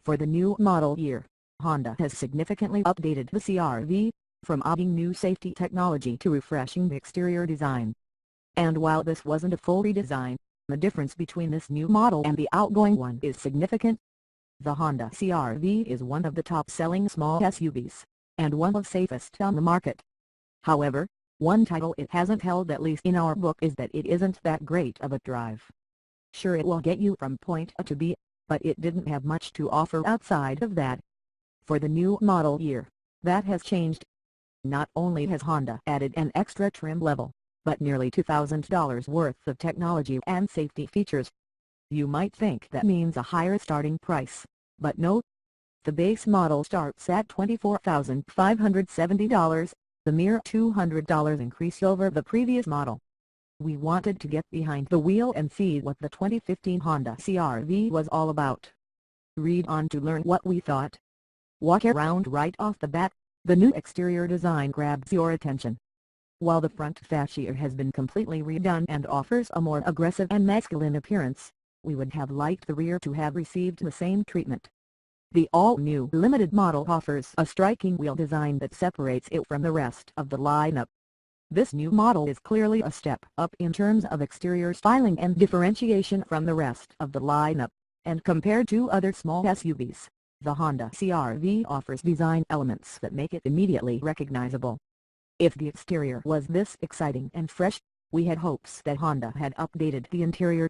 For the new model year, Honda has significantly updated the CRV, from adding new safety technology to refreshing the exterior design. And while this wasn't a full redesign, the difference between this new model and the outgoing one is significant. The Honda CRV is one of the top-selling small SUVs, and one of the safest on the market. However, one title it hasn't held, at least in our book, is that it isn't that great of a drive. Sure, it will get you from point A to B, but it didn't have much to offer outside of that. For the new model year, that has changed. Not only has Honda added an extra trim level, but nearly $2,000 worth of technology and safety features. You might think that means a higher starting price, but no. The base model starts at $24,570, the mere $200 increase over the previous model. We wanted to get behind the wheel and see what the 2015 Honda CRV was all about. Read on to learn what we thought. Walk around right off the bat, the new exterior design grabs your attention. While the front fascia has been completely redone and offers a more aggressive and masculine appearance, we would have liked the rear to have received the same treatment. The all-new limited model offers a striking wheel design that separates it from the rest of the lineup. This new model is clearly a step up in terms of exterior styling and differentiation from the rest of the lineup, and compared to other small SUVs, the Honda CRV offers design elements that make it immediately recognizable. If the exterior was this exciting and fresh, we had hopes that Honda had updated the interior.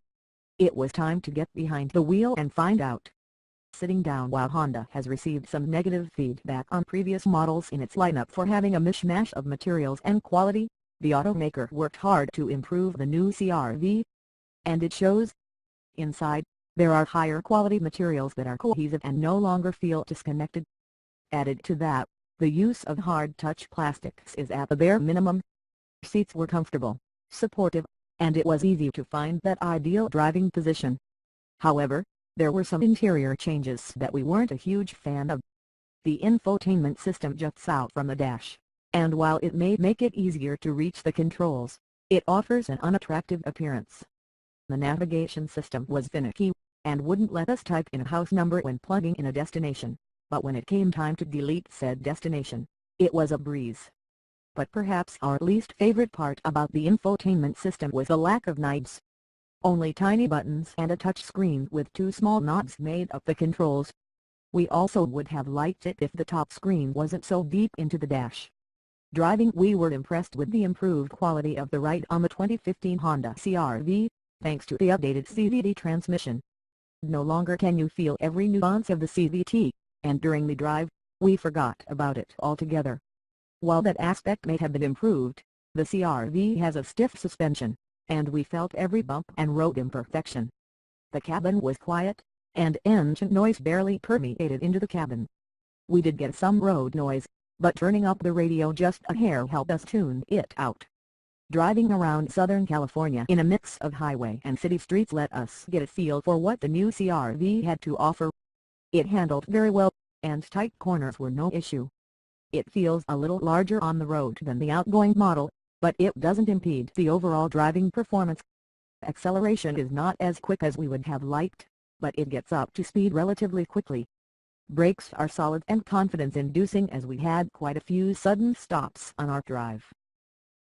It was time to get behind the wheel and find out. Sitting down, while Honda has received some negative feedback on previous models in its lineup for having a mishmash of materials and quality, the automaker worked hard to improve the new CRV. And it shows. Inside, there are higher quality materials that are cohesive and no longer feel disconnected. Added to that, the use of hard-touch plastics is at the bare minimum. Seats were comfortable, supportive, and it was easy to find that ideal driving position. However, there were some interior changes that we weren't a huge fan of. The infotainment system juts out from the dash, and while it may make it easier to reach the controls, it offers an unattractive appearance. The navigation system was finicky, and wouldn't let us type in a house number when plugging in a destination, but when it came time to delete said destination, it was a breeze. But perhaps our least favorite part about the infotainment system was the lack of knobs. Only tiny buttons and a touch screen with two small knobs made up the controls. We also would have liked it if the top screen wasn't so deep into the dash. Driving, we were impressed with the improved quality of the ride on the 2015 Honda CRV, thanks to the updated CVT transmission. No longer can you feel every nuance of the CVT, and during the drive, we forgot about it altogether. While that aspect may have been improved, the CRV has a stiff suspension, and we felt every bump and road imperfection. The cabin was quiet, and engine noise barely permeated into the cabin. We did get some road noise, but turning up the radio just a hair helped us tune it out. Driving around Southern California in a mix of highway and city streets let us get a feel for what the new CRV had to offer. It handled very well, and tight corners were no issue. It feels a little larger on the road than the outgoing model, but it doesn't impede the overall driving performance. Acceleration is not as quick as we would have liked, but it gets up to speed relatively quickly. Brakes are solid and confidence-inducing, as we had quite a few sudden stops on our drive.